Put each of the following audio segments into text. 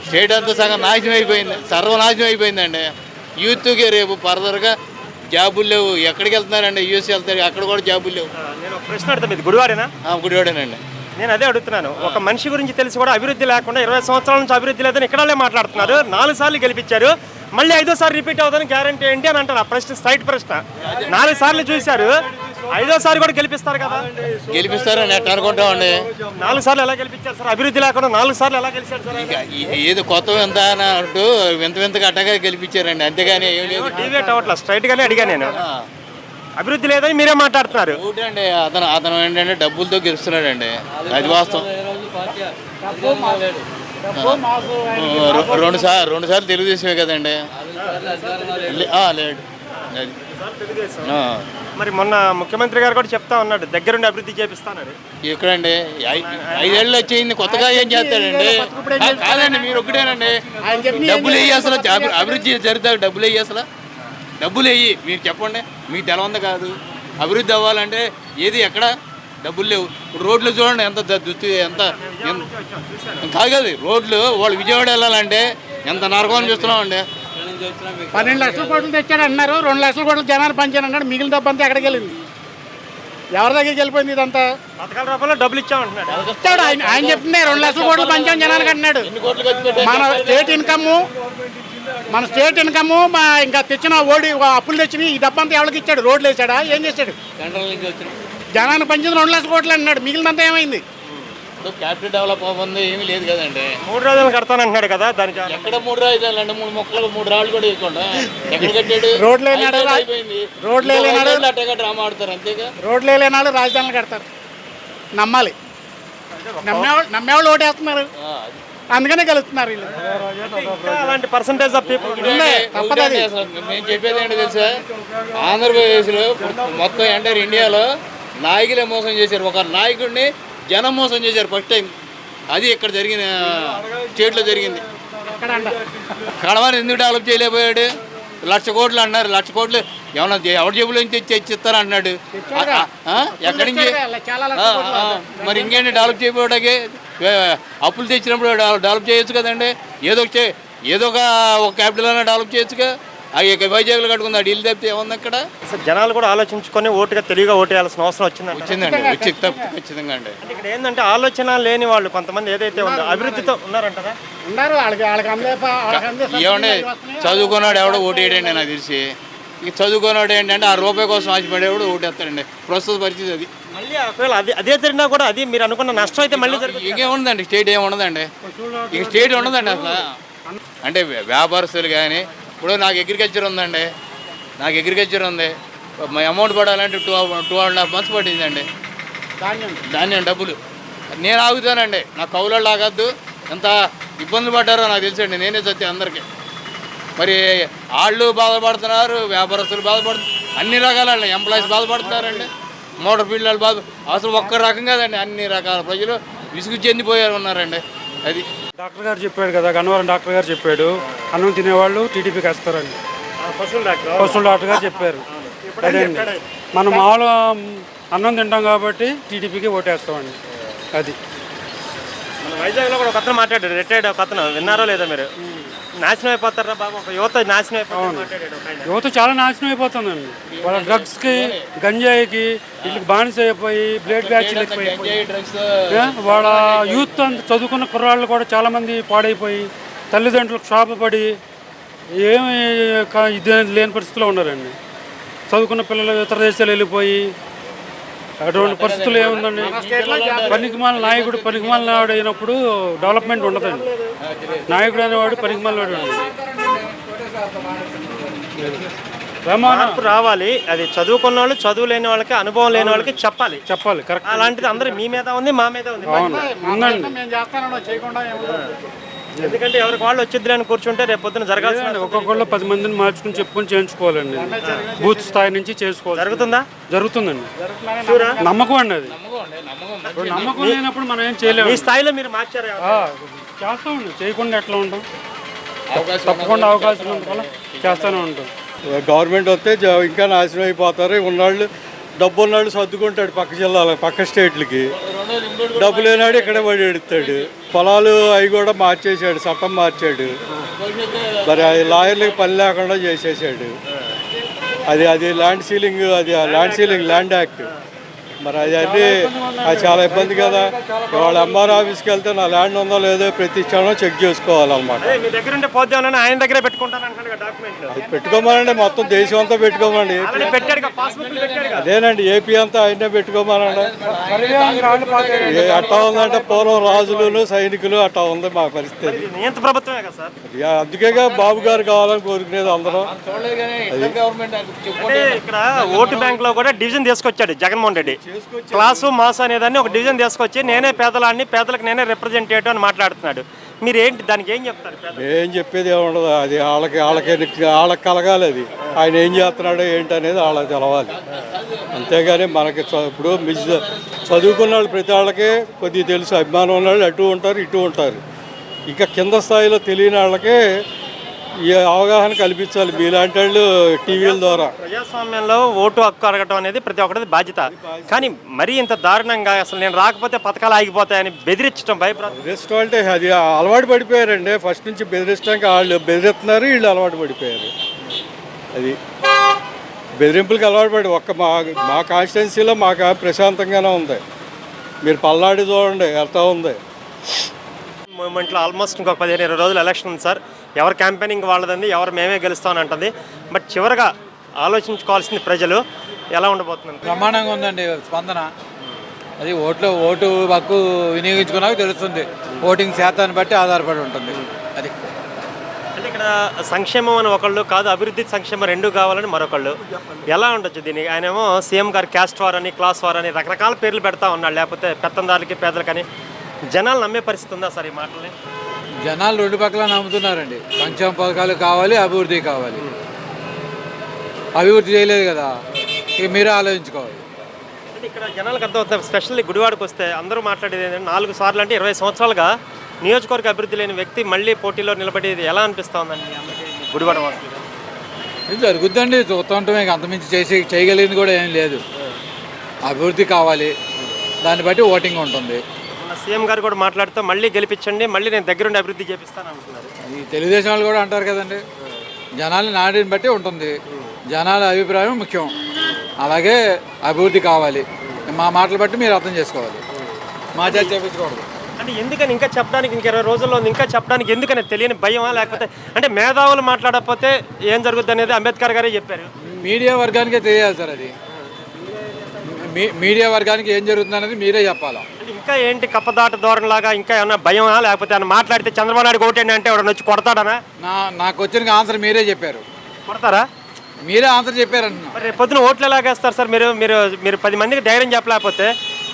State అంతా సగం నాశనం అయిపోయింది, సర్వనాశనం అయిపోయిందండి. యూత్కి రేపు ఫర్దర్గా జాబులు లేవు. ఎక్కడికి వెళ్తున్నారండి? యూఎస్ వెళ్తారు, అక్కడ కూడా జాబులు లేవు. నేను ఒక ప్రశ్న అడుగుతాను, ఇది గుడివాడేనా? గుడివాడేనండి. నేను అదే అడుగుతున్నాను. ఒక మనిషి గురించి తెలిసి కూడా అభివృద్ధి లేకుండా 20 సంవత్సరాల నుంచి అభివృద్ధి లేదని ఇక్కడే మాట్లాడుతున్నారు. 4 సార్లు గెలిపించారు, మళ్ళీ 5ఓసారి రిపీట్ అవుతుందని గ్యారంటీ ఏంటి అని అంటారు. ఆ ప్రశ్న స్ట్రైట్ ప్రశ్న. 4 సార్లు చూశారు, 5ఓసారి కూడా గెలిపిస్తారు కదా? గెలిపిస్తారని ఎట్లా అనుకుంటామండి? 4 సార్లు ఎలా గెలిపించారు సార్? అభివృద్ధి లేకుండా 4 సార్లు ఎలా గెలిచారు సార్? ఏదో కొత్త వింత అంటూ వింతగా అట్టగా గెలిపించారండి, అంతేగాని ఏం లేదు. డిబేట్ అవ్వట్లా, స్ట్రైట్ గానే అడిగా నేను. అభివృద్ధి లేదని మీరే మాట్లాడుతున్నారు. అండి అతను ఏంటంటే డబ్బులతో గెలుస్తున్నాడండి, అది వాస్తవం. 2 సార్లు తెలుగుదేశమే కదండి. లేడు. మరి మొన్న ముఖ్యమంత్రి గారు కూడా చెప్తా ఉన్నాడు, దగ్గరుండి అభివృద్ధి చేపిస్తానని. ఎక్కడండి? 5 ఏళ్ళు వచ్చేయింది, కొత్తగా ఏం చేస్తాడండి? కాదండి, మీరు ఒక్కటేనండి. డబ్బులు వేయి అసలు, అభివృద్ధి జరుగుతుంది. డబ్బులు వేయి అసలు, డబ్బులు వేయి. మీరు చెప్పండి, మీకు తెలవంది కాదు. అభివృద్ధి అవ్వాలంటే ఏది ఎక్కడ డబ్బులు లేవు. రోడ్లు చూడండి ఎంత కాదు రోడ్లు. వాళ్ళు విజయవాడ వెళ్ళాలంటే ఎంత నరకం చూస్తున్నామండి. 12 లక్షల కోట్లు తెచ్చాడు అన్నారు, 2 లక్షల కోట్లు జనాన్ని పంచాను అన్నాడు. మిగిలిన డబ్బు అంతా ఎక్కడికి వెళ్ళింది? ఎవరి దగ్గరికి వెళ్ళిపోయింది ఇదంతా? పథకాల రూపంలో డబ్బులు ఇచ్చామంటున్నాడు. ఇచ్చాడు ఆయన చెప్తుంది. 2 లక్షల కోట్లు పంచాం జనానికి అంటున్నాడు. మన స్టేట్ ఇన్కమ్ ఇంకా తెచ్చిన అప్పులు తెచ్చిన ఈ డబ్బంతా ఎవరికి ఇచ్చాడు? రోడ్లు వేసాడా? ఏం చేశాడు? జనాన్ని పంచింది 2 లక్షల కోట్లు అన్నాడు, మిగిలినంతా ఏమైంది? క్యాపిటల్ డెవలప్ అవ్వదు, ఏమీ లేదు కదండి. 3 రోజులు కడతానంటున్నాడు కదా, దానికి ఎక్కడ 3 రాజధానులు అండి? 3 మొక్కలు 3 రాళ్ళు కూడా వేయకుండా ఎక్కడ కట్టాడు? రోడ్లు అట్టగా డ్రామా ఆడతారు, అంతేగా. రోడ్లు వేలేనాడు రాజధానులు కడతారు. నమ్మాలి, నమ్మేవాళ్ళు ఓటేస్తున్నారు, అందుకనే గెలుస్తున్నారు వీళ్ళు. అలాంటి పర్సంటేజ్ ఆఫ్ పీపుల్ తప్పదు. మేము చెప్పేది ఏంటో తెలుసా? ఆంధ్రప్రదేశ్లో మొత్తం ఎంటైర్ ఇండియాలో నాయకులే మోసం చేశారు. ఒక నాయకుడిని జనం మోసం చేశారు ఫస్ట్ టైం. అది ఇక్కడ జరిగిన స్టేట్లో జరిగింది. కడవని ఎందుకు డెవలప్ చేయలేకపోయాడు? 1,00,000 కోట్లు అన్నారు. 1,00,000 కోట్లు ఏమన్నా ఎవరి జేబులో నుంచి తెచ్చిస్తారు అన్నాడు. ఎక్కడి నుంచి? మరి ఇంకేంటి డెవలప్ చేయకపోవడానికి? అప్పులు తెచ్చినప్పుడు డెవలప్ చేయొచ్చు కదండి. ఏదో ఒక క్యాపిటల్ అయినా డెవలప్ చేయొచ్చుగా. వైజాగ్లో కట్టుకుంది ఇల్లు తప్పితే ఏముంది అక్కడ? జనాలు కూడా ఆలోచించుకొని ఓటుగా తెలివిగా ఓటేయాల్సిన అవసరం వచ్చిందండి. ఖచ్చితంగా అండి. ఇక్కడ ఏంటంటే ఆలోచన లేని వాళ్ళు కొంతమంది ఏదైతే ఉందో అభివృద్ధితో ఉన్నారంటారా? ఏమండి, చదువుకున్నాడు ఎవడో ఓటు వేయడండి నాకు తెలిసి. ఇక చదువుకున్నాడు ఏంటంటే ఆ రూపాయి కోసం ఆశపడేవాడు ఓటేస్తాడండి. ప్రస్తుత పరిస్థితి అది. మళ్ళీ ఒకవేళ అదే జరిగినా కూడా అది మీరు అనుకున్న నష్టం అయితే మళ్ళీ ఇంకేముండదండి. స్టేట్ ఏముండదండి, ఇక స్టేట్ ఉండదండి అసలు. అంటే వ్యాపారస్తులు కానీ, ఇప్పుడు నాకు అగ్రికల్చర్ ఉందండి, ఉంది. అమౌంట్ పడాలంటే 2.5 months పట్టిందండి. ధాన్యం డబ్బులు నేను ఆగుతానండి. నాకు కౌలు ఆగద్దు. ఎంత ఇబ్బందులు పడ్డారో నాకు తెలుసండి. నేనే సత్యం అందరికీ. మరి వాళ్ళు బాధపడుతున్నారు, వ్యాపారస్తులు బాధపడుతున్నారు, అన్ని రకాల ఎంప్లాయీస్ బాధపడుతున్నారండి. మోటార్ ఫీల్డ్ వాళ్ళు అసలు ఒక్క రకం కాదండి, అన్ని రకాల ప్రజలు విసుగు చెందిపోయారు ఉన్నారండి. అది డాక్టర్ గారు చెప్పాడు కదా, గన్నవరం డాక్టర్ గారు చెప్పాడు, అన్నం తినేవాళ్ళు టీడీపీకి వేస్తారండి. పశువుల డాక్టర్ గారు చెప్పారు. అదేండి, మనం మామూలు అన్నం తింటాం కాబట్టి టీడీపీకి ఓటేస్తామండి. అది వైజాగ్లో కూడా ఒక అతను మాట్లాడాడు, రిటైర్డ్ ఒక అతను, విన్నారో లేదా మీరు? నాశనం అయిపోతారా బాబు, ఒక యువత నాశనం అయిపోతుంది. యువత చాలా నాశనం అయిపోతుందండి. వాళ్ళ డ్రగ్స్కి, గంజాయికి వీళ్ళకి బానిస అయిపోయి బ్లేడ్ బ్యాచ్లు ఎక్కువైపోయి వాళ్ళ యూత్ అంతా చదువుకున్న కుర్రాళ్ళు కూడా చాలామంది పాడైపోయి తల్లిదండ్రులకు క్షోభపడి ఏమి ఇది లేని పరిస్థితిలో ఉన్నారండి. చదువుకున్న పిల్లలు ఇతర దేశాలు వెళ్ళిపోయి అటువంటి పరిస్థితులు ఏముందండి. పనికిమాల నాయకుడు పనికిమాల నాయుడు అయినప్పుడు డెవలప్మెంట్ ఉండదండి. నాయకుడు అనేవాడు పనికిమాల నాయుడు. మార్పు రావాలి. అది చదువుకున్న వాళ్ళు, చదువు లేని వాళ్ళకి, అనుభవం లేని వాళ్ళకి చెప్పాలి. కరెక్ట్. అలాంటిది అందరూ మీ మీద ఉంది, మా మీద ఉంది. ఎందుకంటే ఎవరికి వాళ్ళు వచ్చిద్దని కూర్చుంటే రేపు పొద్దున జరగాల్సింది. ఒక్కొక్కళ్ళు 10 మందిని మార్చుకుని చెప్పుకొని చేయించుకోవాలండి. బూత్ స్థాయి నుంచి చేసుకోవాలి. జరుగుతుందా? జరుగుతుందండి. నమ్మకం అండి. అది నమ్మకం లేనప్పుడు మనం ఏం చేయలేము. ఈ స్థాయిలో మీరు మార్చారు, చేస్తామండి. చేయకుండా ఎట్లా ఉంటాం? తప్పకుండా అవకాశం ఉన్నందువల్ల చేస్తూనే ఉంటాం. గవర్నమెంట్ వస్తే ఇంకా నాశనం అయిపోతారు. ఉన్నవాళ్ళు డబ్బు ఉన్నాడు సర్దుకుంటాడు పక్క జిల్లాలో పక్క స్టేట్లకి, డబ్బు లేనాడు ఇక్కడే పడి ఎడుతాడు. పొలాలు అవి కూడా మార్చేశాడు, చట్టం మార్చాడు. మరి అది లాయర్లకి పని లేకుండా చేసేసాడు. అది ల్యాండ్ సీలింగ్, ల్యాండ్ యాక్ట్. మరి అది అన్నీ అది చాలా ఇబ్బంది కదా. ఇవాళ ఎంఆర్ ఆఫీస్కి వెళ్తే నా ల్యాండ్ ఉందో లేదో ప్రతి క్షణం చెక్ చేసుకోవాలన్నమాట. మీ దగ్గర ఉంటే పోద్దామని ఆయన దగ్గరే పెట్టుకుంటాను అంటున్నాడు డాక్యుమెంట్. అది పెట్టుకోమనండి, మొత్తం దేశం అంతా పెట్టుకోమండి. పెట్టాడు పాస్బుక్ పెట్టాడు. అదేనండి, ఏపీ అంతా ఆయనే పెట్టుకోమనండి. అట్టా ఉందంటే పూర్వం రాజులు సైనికులు అట్టా ఉంది మా పరిస్థితి. నియంత్ర ప్రభుత్వమే కదా సార్. అందుకేగా బాబు గారు కావాలని కోరుకునేది అందరం. అంటే ఇక్కడ ఓటు బ్యాంక్ లో కూడా డివిజన్ తీసుకొచ్చాడు జగన్మోహన్ రెడ్డి. క్లాసు మాస్ అనేదాన్ని ఒక డివిజన్ తీసుకొచ్చి నేనే పేదలాన్ని, పేదలకు నేనే రిప్రజెంటేటివ్ అని మాట్లాడుతున్నాడు. మీరు ఏంటి దానికి ఏం చెప్తారు? ఏం చెప్పేది ఏముండదు. అది వాళ్ళకి కలగాలి. అది ఆయన ఏం చేస్తున్నాడో ఏంటి అనేది వాళ్ళకి తెలవాలి. అంతేగాని మనకి ఇప్పుడు చదువుకున్న వాళ్ళు ప్రతి వాళ్ళకి కొద్దిగా తెలుసు, అభిమానం ఉన్న వాళ్ళు అటు ఉంటారు ఇటు ఉంటారు. ఇంకా కింద స్థాయిలో తెలియని వాళ్ళకి ఈ అవగాహన కల్పించాలి మీలాంటి వాళ్ళు టీవీల ద్వారా. ప్రజాస్వామ్యంలో ఓటు హక్కు అడగటం అనేది ప్రతి ఒక్కరిది బాధ్యత. కానీ మరీ ఇంత దారుణంగా అసలు నేను రాకపోతే పథకాలు ఆగిపోతాయని బెదిరించడం బెదిరిస్తూ అంటే అది అలవాటు పడిపోయారండి. ఫస్ట్ నుంచి బెదిరించడానికి వాళ్ళు బెదిరిస్తున్నారు, వీళ్ళు అలవాటు పడిపోయారు. అది బెదిరింపులకి అలవాటు పడి మా కాన్స్టిట్యున్సీలో మాకు ప్రశాంతంగానే ఉంది. మీరు పల్నాడు చూడండి ఎంత ఉంది. మూమెంట్లో ఆల్మోస్ట్ ఇంకొక 15-20 రోజులు ఎలక్షన్ ఉంది సార్. ఎవరు క్యాంపెయినింగ్ వాళ్ళదండి, ఎవరు మేమే గెలుస్తామని అంటుంది. బట్ చివరిగా ఆలోచించుకోవాల్సింది ప్రజలు ఎలా ఉండబోతుంది? బ్రహ్మాండంగా ఉందండి స్పందన. అది ఓటు హక్కు వినియోగించుకున్నాక తెలుస్తుంది. ఓటింగ్ శాతాన్ని బట్టి ఆధారపడి ఉంటుంది. అది అంటే ఇక్కడ సంక్షేమం అని ఒకళ్ళు కాదు, అభివృద్ధి సంక్షేమం రెండు కావాలని మరొకళ్ళు. ఎలా ఉండొచ్చు దీనికి? ఆయనేమో సీఎం గారు క్యాస్ట్ వార్ అని, క్లాస్ వార్ అని రకరకాల పేర్లు పెడతా ఉన్నాడు. లేకపోతే పెత్తందారులకి పేదలకని జనాలు నమ్మే పరిస్థితి ఉందా సార్ ఈ మాటల్ని? జనాలు రెండు పక్కల నమ్ముతున్నారండి. సంక్షేమ పథకాలు కావాలి, అభివృద్ధి కావాలి. అభివృద్ధి చేయలేదు కదా, ఇక మీరే ఆలోచించుకోవాలి. అంటే ఇక్కడ జనాలకు అర్థమవుతుంది. స్పెషల్లీ గుడివాడకు వస్తే అందరూ మాట్లాడేది ఏంటంటే 4 సార్లు అంటే 20 సంవత్సరాలుగా నియోజకవర్గ అభివృద్ధి లేని వ్యక్తి మళ్ళీ పోటీలో నిలబడేది ఎలా అనిపిస్తూ ఉందండి గుడివాడ వాసులుగా? ఇది జరుగుద్దండి, చూస్తూ ఉంటాం. ఇక అంతమించి చేయగలిగింది కూడా ఏం లేదు. అభివృద్ధి కావాలి, దాన్ని బట్టి ఓటింగ్ ఉంటుంది. సీఎం గారు కూడా మాట్లాడుతూ మళ్ళీ గెలిపించండి, మళ్ళీ నేను దగ్గరుండి అభివృద్ధి చేపిస్తాను అంటున్నారు. ఈ తెలుగుదేశం వాళ్ళు కూడా అంటారు కదండి, జనాల నాడిని బట్టి ఉంటుంది. జనాల అభిప్రాయం ముఖ్యం. అలాగే అభివృద్ధి కావాలి. మా మాటలు బట్టి మీరు అర్థం చేసుకోవాలి, మా చేతి చేపించకూడదు. అంటే ఎందుకని ఇంకా చెప్పడానికి, ఇంక 20 రోజుల్లో ఇంకా చెప్పడానికి ఎందుకని తెలియని భయమా? లేకపోతే అంటే మేధావులు మాట్లాడకపోతే ఏం జరుగుద్ది అనేది అంబేద్కర్ గారే చెప్పారు. మీడియా వర్గానికే తెలియాలి సార్. అది మీడియా వర్గానికి ఏం జరుగుతుంది అనేది మీరే చెప్పాలా. ఇంకా ఏంటి కప్పదాట ధోరణిలాగా ఇంకా ఏమన్నా భయమా? లేకపోతే ఆయన మాట్లాడితే చంద్రబాబు నాయుడు ఓటేండి అంటే ఎవడన్నా వచ్చి కొడతాడనా? నాకు వచ్చిన ఆన్సర్ మీరే చెప్పారు. కొడతారా? మీరే ఆన్సర్ చెప్పారన్న. మరి రేపు పొద్దున ఓట్లు ఎలాగేస్తారు సార్? మీరు 10 మందికి ధైర్యం చెప్పలేకపోతే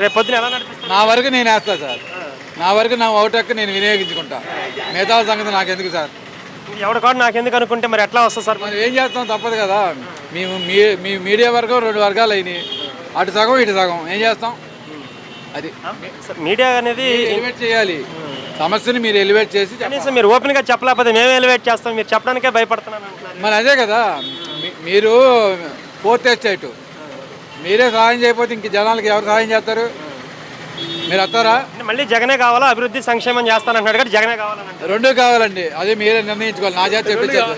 రేపు పొద్దున ఎలా నడిపిస్తారు? నా వరకు నేను వేస్తాను సార్. నా వరకు నా ఓటు హక్కు నేను వినియోగించుకుంటా. మిగతా సంగతి నాకెందుకు సార్? ఎవడు కూడా నాకెందుకు అనుకుంటే మరి ఎట్లా వస్తుంది సార్? మనం ఏం చేస్తాం, తప్పదు కదా. మేము మీ మీడియా వర్గం 2 వర్గాలు అయినాయి, అటు సగం ఇటు సగం. ఏం చేస్తాం? అది మీడియా అనేది ఎలివేట్ చేయాలి. సమస్యని మీరు ఎలివేట్ చేసి కనీసం మీరు ఓపెన్గా చెప్పలేకపోతే మేమే ఎలివేట్ చేస్తాం, మీరు చెప్పడానికే భయపడుతున్నాను అంటున్నారు. మరి అదే కదా, మీరు 4th ఎస్టేట్ మీరే సహాయం చేయకపోతే ఇంక జనాలకి ఎవరు సహాయం చేస్తారు? మీరు వస్తారా? మళ్ళీ జగనే కావాలా, అభివృద్ధి సంక్షేమం చేస్తానంటున్నాడు కదా, జగనే కావాలని? 2 కావాలండి. అది మీరే నిర్ణయించుకోవాలి. నా చేత చెప్పించారు.